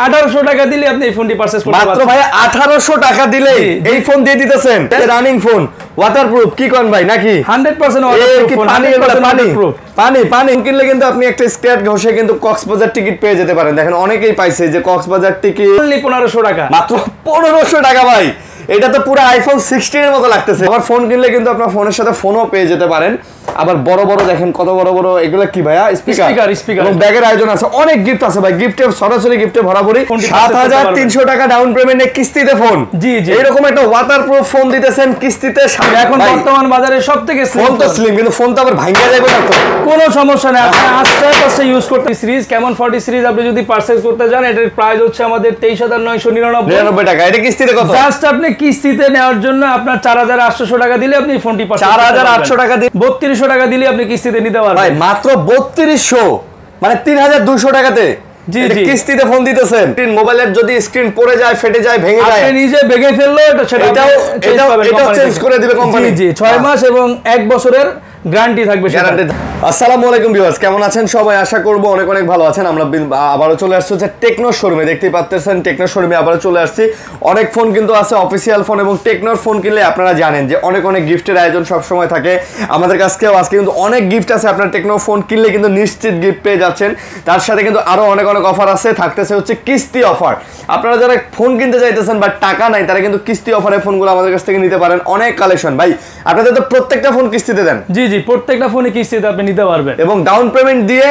1800 টাকা দিলে আপনি এই ফোনটি পারচেজ করতে পারবেন। মাত্র ভাই 1800 টাকা দিলে এই ফোন দিয়ে দিতেছেন। রানিং ফোন, ওয়াটারপ্রুফ কি কোন ভাই নাকি? 100% ওয়াটারপ্রুফ ফোন। পানি কিনলে কিন্তু আপনি একটা স্ক্র্যাচ ঘষে কিন্তু কক্সবাজার টিকিট পেয়ে যেতে পারেন। দেখেন অনেকেই পাইছে যে কক্সবাজার টিকিট অনলি 1500 টাকা। মাত্র 1500 টাকা ভাই। এটা তো পুরো আইফোন 16 এর মতো লাগতেছে। আবার ফোন কিনলে কিন্তু আপনার ফোনের সাথে ফোনও পেয়ে যেতে পারেন। আবার বড় বড় দেখেন কত বড় বড় এগুলা কি ভাইয়া? স্পিকার এবং ব্যাগের আয়োজন আছে, অনেক গিফট আছে ভাই। গিফটে সরাসরি গিফটে ভরাভরি। 7300 টাকা ডাউন পেমেন্টে কিস্তিতে ফোন। জি জি, এরকম একটা ওয়াটারপ্রুফ ফোন দিতেছেন কিস্তিতে। এখন বর্তমান বাজারে সবথেকে ফোন তো স্লিম, কিন্তু ফোন তো আবার ভাঙা যাবে না তো। কোনো সমস্যা নেই, আপনি আস্তে আস্তে ইউজ করতে। সিরিজ কেমন 40 সিরিজ আপনি যদি পারচেজ করতে যান, এটার প্রাইস হচ্ছে আমাদের 23999 টাকা। এটা কিস্তিতে কত? জাস্ট আপনি কিস্তিতে নেওয়ার জন্য আপনার 4800 টাকা দিলে আপনি ফোনটি পাচ্ছেন। 4800 টাকা দিয়ে 3200 টাকা দিলে আপনি কিস্তিতে নিতে পারবেন ভাই। মাত্র 3200 মানে 3200 টাকাতে জি জি কিস্তিতে ফোন দিতেছেন। মোবাইলের যদি স্ক্রিন পড়ে যায়, ফেটে যায়, ভেঙে যায়, আপনি নিজে ভেঙে ফেললো এটাও চেঞ্জ করে দিবে কোম্পানি। জি 6 মাস এবং 1 বছরের গ্যারান্টি থাকবে। আসসালামু আলাইকুম ভিউয়ার্স, কেমন আছেন সবাই? আশা করব অনেক অনেক ভালো আছেন। আমরা আবারও চলে আসছি হচ্ছে টেকনো শোরুমে। দেখতেই পাচ্ছেন টেকনো শোরুমে আবারও চলে আসছি। অনেক ফোন কিন্তু আছে অফিসিয়াল ফোন, এবং টেকনোর ফোন কিনলে আপনারা জানেন যে অনেক অনেক গিফটের আয়োজন সব সময় থাকে। আমাদের কাছেও আজকে কিন্তু অনেক গিফট আছে। আপনার টেকনো ফোন কিনলে কিন্তু নিশ্চিত গিফট পেয়ে যাচ্ছেন। তার সাথে কিন্তু আরো অনেক অনেক অফার আছে, থাকতেছে হচ্ছে কিস্তি অফার। আপনারা যারা ফোন কিনতে চাইতেছেন বা টাকা নাই, তারা কিন্তু কিস্তি অফারে ফোনগুলো আমাদের কাছ থেকে নিতে পারেন। অনেক কালেকশন ভাই। আপনাদের তো প্রত্যেকটা ফোন কিস্তিতে দেন? জি জি, প্রত্যেকটা ফোনে কিস্তিতে আপনি নিতে পারবেন, এবং ডাউন পেমেন্ট দিয়ে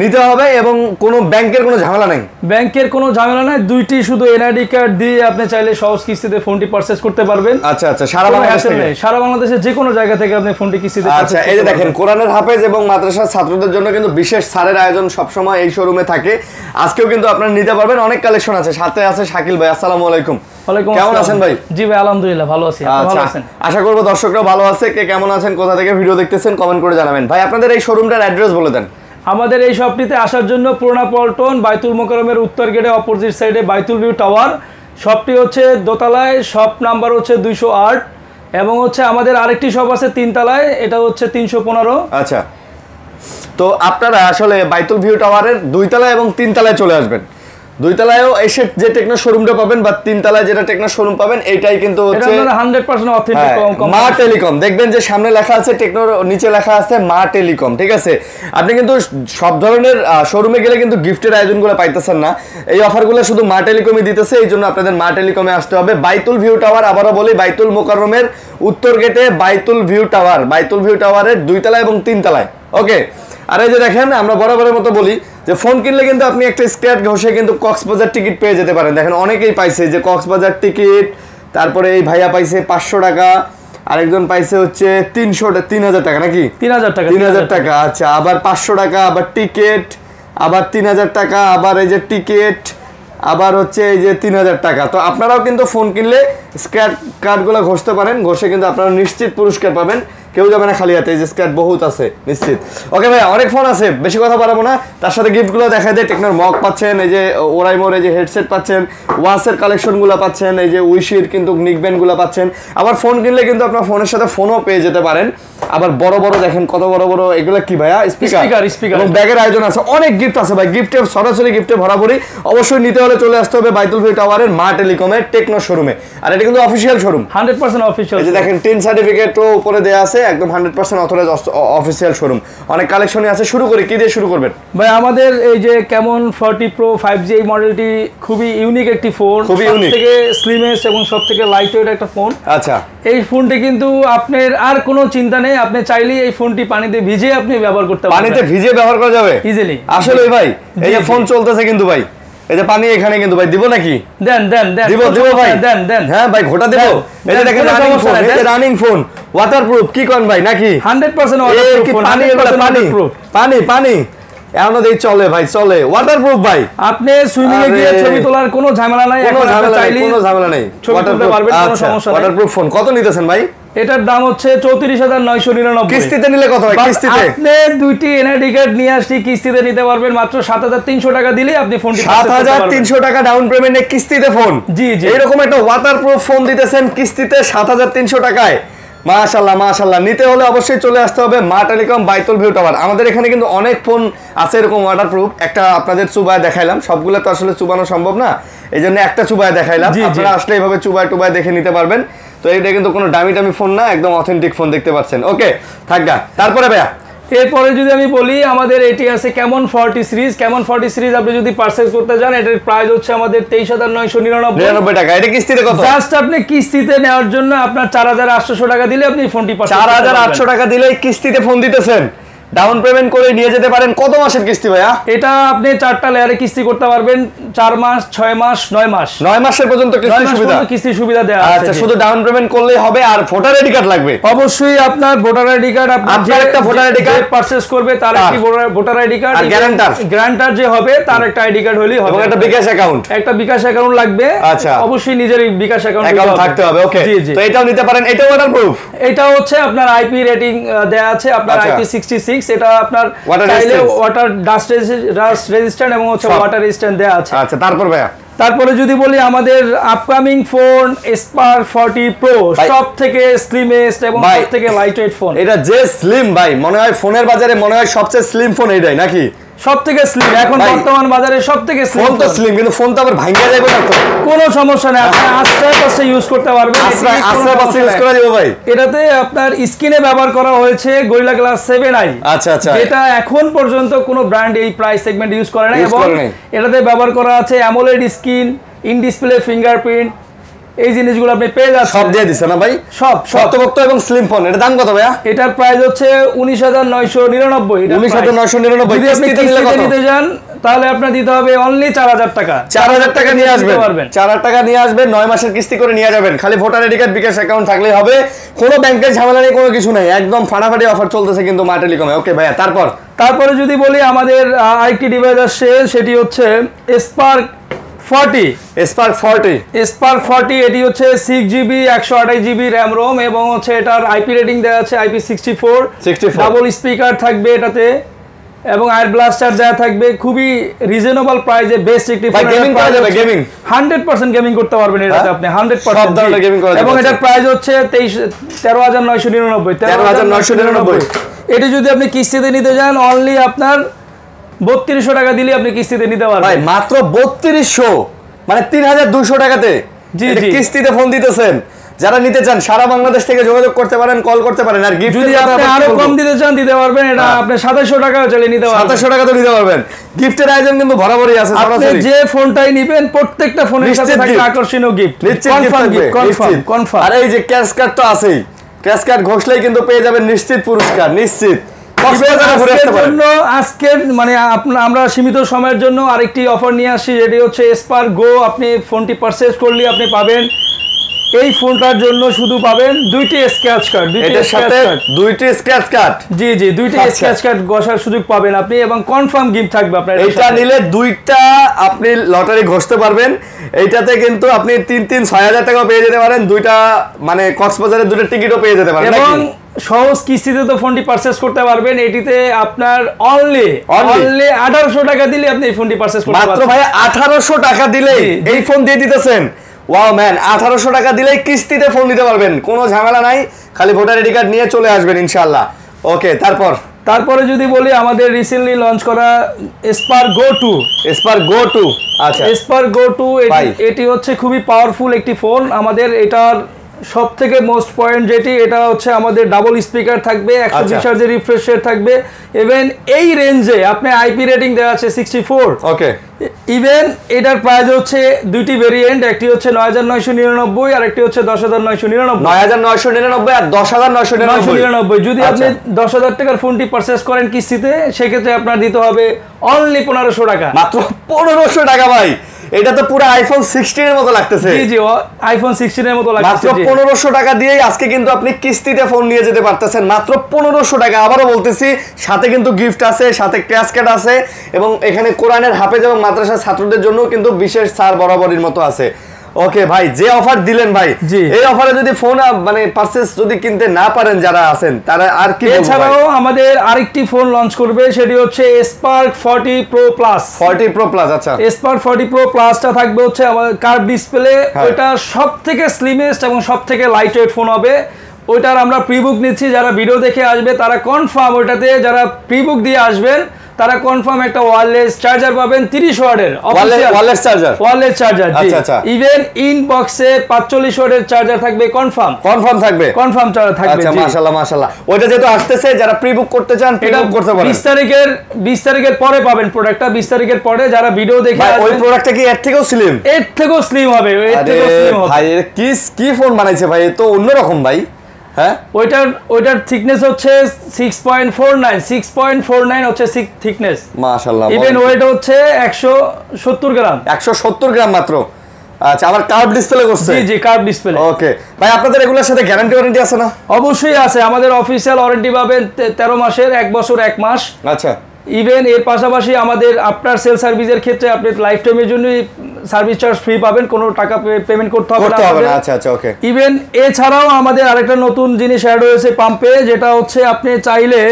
নিতে হবে, এবং কোনো ব্যাংকের কোনো ঝামেলা নেই। ব্যাংকের কোনো ঝামেলা নাই। দুইটি শুধু এনআইডি কার্ড দিয়ে আপনি চাইলে সহজ কিস্তিতে ফোনটি পারচেজ করতে পারবেন। আচ্ছা আচ্ছা, সারা বাংলাদেশের যে কোনো জায়গা থেকে আপনি ফোনটি কিস্তিতে। আচ্ছা, এই যে দেখেন কোরআনের হাফেজ এবং মাদ্রাসার ছাত্রদের জন্য কিন্তু বিশেষ ছাড়ের আয়োজন সবসময় এই শোরুমে থাকে। আজকেও কিন্তু আপনারা নিতে পারবেন। অনেক কালেকশন আছে। সাথে আছে শাকিল ভাই। আসসালামু আলাইকুম। কেমন আছেন ভাই? জি ভাই আলহামদুলিল্লাহ ভালো আছি। আপনি ভালো আছেন? আশা করব দর্শকরাও ভালো আছে। কে কেমন আছেন, কোথা থেকে ভিডিও দেখতেছেন কমেন্ট করে জানাবেন। ভাই আপনাদের এই শোরুমটার অ্যাড্রেস বলে দেন। আমাদের এই শপটিতে আসার জন্য পুরোনা পল্টন বাইতুল মোকাররমের উত্তর গেটে অপোজিট সাইডে বাইতুল ভিউ টাওয়ার। শপটি হচ্ছে দোতলায়, শপ নাম্বার হচ্ছে 208, এবং হচ্ছে আমাদের আরেকটি শপ আছে 3 তলায়, এটা হচ্ছে 315। আচ্ছা, তো আপনারা আসলে বাইতুল ভিউ টাওয়ারের 2 তলায় এবং 3 তলায় চলে আসবেন। 2 তলায়ও এসে যে টেকনো শোরুমটা পাবেন, বা 3 তলায় যেটা টেকনো শোরুম পাবেন, এইটাই কিন্তু হচ্ছে 100% অথেন্টিক মা টেলিকম। দেখবেন যে সামনে লেখা আছে টেকনোর, নিচে লেখা আছে মা টেলিকম। ঠিক আছে, আপনি কিন্তু সব ধরনের শোরুমে গেলে কিন্তু গিফটের আয়োজনগুলো পাইতেছেন না। এই অফারগুলো শুধু মা টেলিকমই দিতেছে, এই জন্য আপনাদের মা টেলিকমে আসতে হবে। বাইতুল ভিউ টাওয়ার, আবারও বলি, বাইতুল মোকাররমের উত্তর গেটে বাইতুল ভিউ টাওয়ার। বাইতুল ভিউ টাওয়ারের 2 তলায় এবং 3 তলায়। ওকে, আর এই যে দেখেন, আমরা বরাবরের মতো বলি যে ফোন কিনলে কিন্তু আপনি একটা স্ক্র্যাচ ঘষে কিন্তু কক্সবাজার টিকিট পেয়ে যেতে পারেন। দেখেন অনেকেই পাইছে যে কক্সবাজার টিকিট, তারপরে এই ভাইয়া পাইছে 500 টাকা, আরেকজন পাইছে হচ্ছে 3000 টাকা নাকি? 3000 টাকা। আচ্ছা, আবার 500 টাকা, আবার টিকিট, আবার 3000 টাকা, আবার এই যে টিকিট, আবার হচ্ছে এই যে 3000 টাকা। তো আপনারাও কিন্তু ফোন কিনলে স্ক্র্যাচ কার্ডগুলো ঘষতে পারেন, ঘষে কিন্তু আপনারা নিশ্চিত পুরস্কার পাবেন। কেউ যাবে না খালি হাতে, এই যে স্ক্র্যাচ বহুত আছে নিশ্চিত। ওকে ভাই, অনেক ফোন আছে, বেশি কথা পারবো না। তার সাথে গিফটগুলো দেখা দেয়। টেকনোর মগ পাচ্ছেন, এই যে ওরাইমোর এই যে হেডসেট পাচ্ছেন, ওয়াসের কালেকশনগুলো পাচ্ছেন, এই যে উইশির কিন্তু নিকব্যান্ডগুলো পাচ্ছেন। আবার ফোন কিনলে কিন্তু আপনার ফোনের সাথে ফোনও পেয়ে যেতে পারেন। আবার বড় বড় দেখেন কত বড় বড় এগুলো কি ভাইয়া? স্পিকার এবং ব্যাগের আয়োজন আছে, অনেক গিফট আছে ভাই। গিফটে সরাসরি গিফটে ভরাভরি। অবশ্যই নিতে হলে চলে আসতে হবে বাইতুল ভিউ টাওয়ারের মা টেলিকমের টেকনো শোরুমে। আর এটা কিন্তু অফিশিয়াল শোরুম, 100% অফিশিয়াল। এই যে দেখেন টিন সার্টিফিকেটও উপরে দেয়া আছে, একদম 100% অথরাইজড অফিশিয়াল শোরুম। অনেক কালেকশনই আছে। শুরু করি, কি দিয়ে শুরু করবেন ভাই? আমাদের এই যে ক্যামন 40 প্রো 5G এই মডেলটি খুবই ইউনিক একটি ফোন, সবথেকে স্লিমেস্ট এবং সবথেকে লাইট ওয়েট একটা ফোন। আচ্ছা, এই ফোনটি কিন্তু আপনার আর কোনো চিন্তা নেই, আপনি চাইলেই এই ফোনটি পানিতে ভিজিয়ে আপনি ব্যবহার করতে পারবেন। পানিতে ভিজিয়ে ব্যবহার করা যাবে ইজিলি? আসলে ভাই এই যে ফোন চলতেছে কিন্তু ভাই, এই যে পানি এখানে কিন্তু ভাই দিব নাকি? দেন দিব ভাই, দেন। হ্যাঁ ভাই, ঘোটা দেব। এই যে দেখেন রানিং ফোন, ওয়াটারপ্রুফ কি কোন ভাই নাকি? 100% ওয়াটারপ্রুফ ফোন। পানি এমন দেই চলে ভাই, চলে ওয়াটারপ্রুফ ভাই। আপনি সুইমিং এ গিয়ে ছবি তোলার কোনো ঝামেলা নাই, কোনো ঝামেলা নাই। ছবি তুলতে পারবেন, কোনো সমস্যা নাই। ওয়াটারপ্রুফ ফোন কত নিতেছেন ভাই? এটার দাম হচ্ছে 34999। কিস্তিতে নিলে কত হয়? কিস্তিতে আপনি দুইটি এনআইডি কার্ড নিয়ে আসি, কিস্তিতে নিতে পারবেন মাত্র 7300 টাকা দিলে আপনি ফোনটি 7300 টাকা ডাউন পেমেন্টে কিস্তিতে ফোন। জি জি, এরকম একটা ওয়াটারপ্রুফ ফোন দিতেছেন কিস্তিতে 7300 টাকায়। মাশাআল্লাহ মাশাআল্লাহ, নিতে হলে অবশ্যই চলে আসতে হবে মা টেলিকম বাইতুল ভিউ টাওয়ার। আমাদের এখানে কিন্তু অনেক ফোন আছে এরকম ওয়াটারপ্রুফ, একটা আপনাদের চুবায় দেখাইলাম, সবগুলো তো আসলে চুবানো সম্ভব না, এই জন্য একটা চুবায় দেখাইলাম, আপনারা আসলে এইভাবে চুবায় টুবায় দেখে নিতে পারবেন। তো এটা কিন্তু কোনো দামি টামি ফোন না, একদম অথেন্টিক ফোন দেখতে পাচ্ছেন। ওকে থাকগা, তারপরে ভাইয়া এরপরে যদি আমি বলি আমাদের এটি আছে Camon 40 সিরিজ। Camon 40 সিরিজ আপনি যদি পারচেজ করতে যান এটার প্রাইস হচ্ছে আমাদের 23,999 টাকা। এটা কিস্তিতে কত? জাস্ট আপনি কিস্তিতে নেওয়ার জন্য আপনার 4,800 টাকা দিলে আপনি ফোনটি 4,800 টাকা দিলেই কিস্তিতে ফোন দিতেছেন, ডাউন পেমেন্ট করে নিয়ে যেতে পারেন। কত মাসের কিস্তি ভাইয়া? এটা আপনি 4টা লেয়ারে কিস্তি করতে পারবেন, 4 মাস 6 মাস 9 মাস 9 মাসের পর্যন্ত কিস্তি সুবিধা দেওয়া আছে। আচ্ছা, শুধু ডাউন পেমেন্ট করলেই হবে। আর ভোটার আইডি কার্ড লাগবে? অবশ্যই আপনার ভোটার আইডি কার্ড, আপনার একটা ভোটার আইডি কার্ড পারচেজ করবে তার একটি ভোটার আইডি কার্ড, আর গ্যারান্টার যে হবে তার একটা আইডি কার্ড হলেই হবে, এবং একটা বিকাশ অ্যাকাউন্ট, লাগবে। আচ্ছা, অবশ্যই নিজের বিকাশ অ্যাকাউন্ট থাকতে হবে। ওকে, তো এটাও নিতে পারেন, এটাও ওয়াটারপ্রুফ। এটা হচ্ছে আপনার আইপি রেটিং দেয়া আছে, আপনার IP66, এটা আপনার চাইলে ওয়াটার ডাস্ট রেজিস্ট্যান্ট এবং হচ্ছে ওয়াটার রেজিস্ট্যান্ট দেয়া আছে। আচ্ছা, তারপর ভাইয়া তারপরে যদি বলি আমাদের আপকামিং ফোন Spark 40 Pro, সব থেকে স্লিমেস্ট এবং সব থেকে লাইটওয়েট ফোন। এটা যে স্লিম ভাই, মনে হয় ফোনের বাজারে মনে হয় সবচেয়ে স্লিম ফোন এইটাই নাকি? সব থেকে স্লিম এখন বর্তমান বাজারে সব থেকে স্লিম। ফোন তো স্লিম, কিন্তু ফোন তো আবার ভাঙা যাবে না তো? কোনো সমস্যা নেই, আপনি আস্তে ইউজ করতে পারবেন, আস্তে ইউজ করে দিব ভাই। এটাতে আপনার স্ক্রিনে ব্যবহার করা হয়েছে Gorilla Glass 7i। আচ্ছা আচ্ছা, এটা এখন পর্যন্ত কোনো ব্র্যান্ড এই প্রাইস সেগমেন্ট ইউজ করে না, এবং এটাতে ব্যবহার করা আছে AMOLED screen, in display fingerprint, এই জিনিসগুলো আপনি পেয়ে যাচ্ছেন। সব দিয়ে দিছে না ভাই? সব শক্তপোক্ত এবং স্লিম ফোন। এটার দাম কত ভাইয়া? এটার প্রাইস হচ্ছে 19,999। 19,999। যদি আপনি কিস্তিতে নিতে যান তাহলে আপনার দিতে হবে অনলি 4,000 টাকা। 4,000 টাকা নিয়ে আসবেন, 4,000 টাকা নিয়ে আসবেন, 9 মাসের কিস্তি করে নিয়ে যাবেন। খালি ভোটার আইডি কার্ড, বিকাশ অ্যাকাউন্ট থাকলেই হবে, কোনো ব্যাংকের ঝামেলা নেই, কোনো কিছু নাই, একদম ফাটাফাটি অফার চলতেছে কিন্তু মা টেলিকমে। ওকে ভাইয়া, তারপরে যদি বলি আমাদের আরেকটি ডিভাইস আসছে, সেটি হচ্ছে Spark 40। Spark 40 এটি হচ্ছে 6GB 128GB RAM ROM, এবং হচ্ছে এটার IP রেটিং দেওয়া আছে IP64, ডাবল স্পিকার থাকবে এটাতে, এবং আয়ার ব্লাস্টার দেওয়া থাকবে। খুবই রিজনেবল প্রাইসে বেস্ট একটি ফোন। গেমিং করা যাবে, 100% গেমিং করতে পারবেন এটাতে আপনি, 100% সব ধরনের গেমিং করা যাবে। এবং এটার প্রাইস হচ্ছে 13,999। এটি যদি আপনি কিস্তিতে নিতে যান অনলি আপনার 3200 টাকা দিলে আপনি কিস্তিতে নিতে পারবেন। ভাই মাত্র 3200, মানে 3,200 টাকাতে কিস্তিতে ফোন দিতেছেন। যারা নিতে চান সারা বাংলাদেশ থেকে যোগাযোগ করতে পারেন, কল করতে পারেন। আর গিফট যদি আপনি আরো কম দিতে চান দিতে পারবেন, এটা আপনি 2700 টাকাও চলে নিতে পারবেন, 2700 টাকা তো নিতে পারবেন। গিফটের আয়োজন কিন্তু বরাবরই আছে। আপনি যে ফোনটাই নেবেন প্রত্যেকটা ফোনের সাথে থাকবে আকর্ষণীয় গিফট, কনফার্ম। আর এই যে ক্যাশ কার্ড তো আছেই, ক্যাশ কার্ড ঘোষলেই কিন্তু পেয়ে যাবেন নিশ্চিত পুরস্কার, নিশ্চিত। আজকের মানে আমরা সীমিত সময়ের জন্য আরেকটি অফার নিয়ে আসি, যেটি হচ্ছে Spark Go। আপনি ফোনটি পারচেজ করলে আপনি পাবেন, এই ফোনটার জন্য শুধু পাবেন 2টি স্ক্র্যাচ কার্ড, দুইটি স্ক্র্যাচ কার্ড। জি 2টি স্ক্র্যাচ কার্ড ঘষার সুযোগ পাবেন আপনি, এবং কনফার্ম গিফট থাকবে আপনার। এটা নিলে 2টা আপনি লটারি ঘষতে পারবেন। এইটাতে কিন্তু আপনি 6,000 টাকা পেয়ে যেতে পারেন, 2টা মানে কক্সবাজারের 2টা টিকিটও পেয়ে যেতে পারেন, এবং সহজ কিস্তিতে তো ফোনটি পারচেজ করতে পারবেন। এটিতে আপনার অনলি 1800 টাকা দিলে আপনি এই ফোনটি পারচেজ করতে পারবেন। মাত্র ভাই 1800 টাকা দিলেই এই ফোন দিয়ে দিতেছেন। ওয়াও ম্যান, 1800 টাকা দিলেই কিস্তিতে ফোন নিতে পারবেন, কোনো ঝামেলা নাই, খালি ভোটার আইডি কার্ড নিয়ে চলে আসবেন ইনশাআল্লাহ। ওকে, তারপরে যদি বলি আমাদের রিসেন্টলি লঞ্চ করা Spark Go 2। আচ্ছা, Spark Go 2 এটি হচ্ছে খুবই পাওয়ারফুল একটি ফোন। আমাদের এটার সব থেকে মোস্ট পয়েন্ট যেটি, এটা হচ্ছে আমাদের ডাবল স্পিকার থাকবে, 120 হার্জের রিফ্রেশ রেট থাকবে। ইভেন এই রেঞ্জে আপনি IP রেটিং দেওয়া আছে 64। ওকে, ইভেন এটার প্রাইস হচ্ছে 2টি ভেরিয়েন্ট, একটি হচ্ছে 9,999 আর একটি হচ্ছে 10,999। 9,999 আর 10,999। যদি আপনি 10,000 টাকার ফোনটি পারচেজ করেন কিস্তিতে, সেক্ষেত্রে আপনার দিতে হবে অনলি 1500 টাকা। মাত্র 1500 টাকা ভাই, এটা তো পুরো আইফোন 16 এর মতো লাগতেছে। জি আইফোন 16 এর মতো লাগতেছে। মাত্র 1500 টাকা দিয়েই আজকে কিন্তু আপনি কিস্তিতে ফোন নিয়ে যেতে পারতেছেন, মাত্র 1500 টাকা। আবারও বলতেছি, সাথে কিন্তু গিফট আছে, সাথে ক্যাশ কার্ড আছে, এবং এখানে কোরআনের হাফেজ এবং মাদ্রাসার ছাত্রদের জন্য কিন্তু বিশেষ ছাড় বরাবরের মতো আছে। ওকে ভাই, যে অফার দিলেন ভাই, এই অফারে যদি ফোন মানে পারচেজ যদি কিনতে না পারেন যারা আছেন, তারা আর কি? এছাড়াও আমাদের আরেকটি ফোন লঞ্চ করবে, সেটি হচ্ছে Spark 40 Pro Plus। আচ্ছা, Spark 40 Pro Plusটা থাকবে হচ্ছে আমাদের কার্ভ ডিসপ্লে। ওটা সবথেকে স্লিমেস্ট এবং সবথেকে লাইটওয়েট ফোন হবে। ওইটার আমরা প্রিবুক নিচ্ছি, যারা ভিডিও দেখে আসবে তারা কনফার্ম ওইটাতে, যারা প্রিবুক দিয়ে আসবেন তারা কনফার্ম একটা ওয়্যারলেস চার্জার পাবেন 30 ওয়াটের ওয়্যারলেস চার্জার। ওয়্যারলেস চার্জার, আচ্ছা আচ্ছা। ইভেন ইনবক্সে 45 ওয়াটের চার্জার থাকবে, কনফার্ম থাকবে, কনফার্ম চার্জার থাকবে। আচ্ছা মাশাআল্লাহ মাশাআল্লাহ। ওইটা যেহেতু আসতেছে, যারা প্রিবুক করতে চান প্রিবুক করতে পারেন। 20 তারিখের পরে পাবেন প্রোডাক্টটা, 20 তারিখের পরে যারা ভিডিও দেখে ভাই ওই প্রোডাক্টটা কি এর থেকেও স্লিম? এর থেকেও স্লিম হবে, এর থেকেও স্লিম হবে ভাই। কি ফোন বানাইছে ভাই, এ তো অন্যরকম ভাই। হ্যাঁ, ওইটার থিকনেস হচ্ছে 6.49 হচ্ছে থিকনেস মাশাআল্লাহ। ইভেন ওয়েট হচ্ছে 170 গ্রাম, 170 গ্রাম মাত্র। আচ্ছা, আবার কার্ভ ডিসপ্লে করছে? জি কার্ভ ডিসপ্লে। ওকে ভাই, আপনাদের এগুলোর সাথে গ্যারান্টি ওয়ারেন্টি আছে না? অবশ্যই আছে, আমাদের অফিসিয়াল ওয়ারেন্টি পাবেন 13 মাসের, 1 বছর 1 মাস। আচ্ছা। ইভেন এর পাশাপাশি আমাদের আফটার সেল সার্ভিসের ক্ষেত্রে আপনি লাইফ টাইমের জন্য সার্ভিস চার্জ ফ্রি পাবেন, কোনো টাকা পেমেন্ট করতে হবে না। আচ্ছা আচ্ছা, ওকে। ইভেন এছাড়াও আমাদের আরেকটা নতুন জিনিস অ্যাড হয়েছে পাম্পে, যেটা হচ্ছে আপনি চাইলে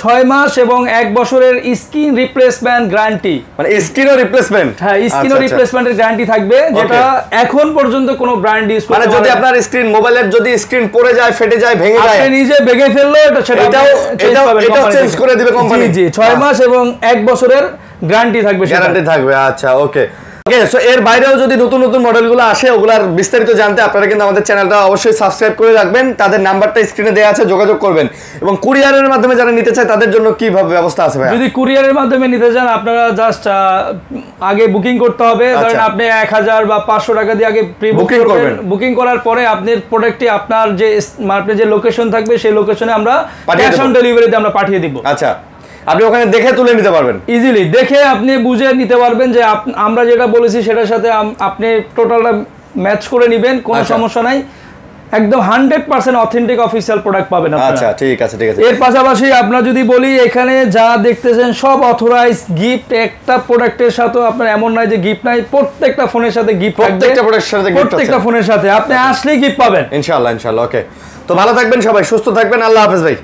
6 মাস এবং 1 বছরের স্ক্রিন রিপ্লেসমেন্ট গ্যারান্টি, মানে স্ক্রিনও রিপ্লেসমেন্ট। হ্যাঁ, স্ক্রিনও রিপ্লেসমেন্টের গ্যারান্টি থাকবে, যেটা এখন পর্যন্ত কোনো ব্র্যান্ড ইউজ করে। মানে যদি আপনার স্ক্রিন, মোবাইলের যদি স্ক্রিন পড়ে যায়, ফেটে যায়, ভেঙে যায়, আপনি নিজে ভেঙে ফেললো এটাও চেঞ্জ করে দিবে কোম্পানি। জি 6 মাস এবং 1 বছরের গ্যারান্টি থাকবে, গ্যারান্টি থাকবে। আচ্ছা, ওকে। সো এর বাইরেও যদি নতুন নতুন মডেলগুলো আসে, ওগুলার বিস্তারিত জানতে আপনারা কিন্তু আমাদের চ্যানেলটা অবশ্যই সাবস্ক্রাইব করে রাখবেন। তাদের নাম্বারটা স্ক্রিনে দেওয়া আছে, যোগাযোগ করবেন। এবং কুরিয়ারের মাধ্যমে যারা নিতে চায় তাদের জন্য কিভাবে ব্যবস্থা আছে ভাই? যদি কুরিয়ারের মাধ্যমে নিতে চান, আপনারা জাস্ট আগে বুকিং করতে হবে। ধরেন আপনি 1000 বা 500 টাকা দিয়ে আগে প্রি বুকিং করবেন। বুকিং করার পরে আপনার প্রোডাক্টটি আপনার যে লোকেশন থাকবে সেই লোকেশনে আমরা ক্যাশ অন ডেলিভারিতে আমরা পাঠিয়ে দিব। আচ্ছা, আপনি ওখানে দেখে তুলে নিতে পারবেন, ইজিলি দেখে আপনি বুঝে নিতে পারবেন যে আমরা যেটা বলেছি সেটার সাথে আপনি টোটালটা ম্যাচ করে নেবেন, কোনো সমস্যা নাই। একদম 100% অথেন্টিক অফিসিয়াল প্রোডাক্ট পাবেন আপনারা। আচ্ছা, ঠিক আছে ঠিক আছে। এর পাশাপাশি আপনারা যদি বলি, এখানে যা দেখতেছেন সব অথরাইজ গিফট। একটা প্রোডাক্টের সাথে আপনার এমন নয় যে গিফট নাই, প্রত্যেকটা ফোনের সাথে গিফট, প্রত্যেকটা প্রোডাক্টের সাথে গিফট, প্রত্যেকটা ফোনের সাথে আপনি আসলেই গিফট পাবেন ইনশাআল্লাহ ইনশাআল্লাহ। ওকে, তো ভালো থাকবেন সবাই, সুস্থ থাকবেন। আল্লাহ হাফেজ ভাই।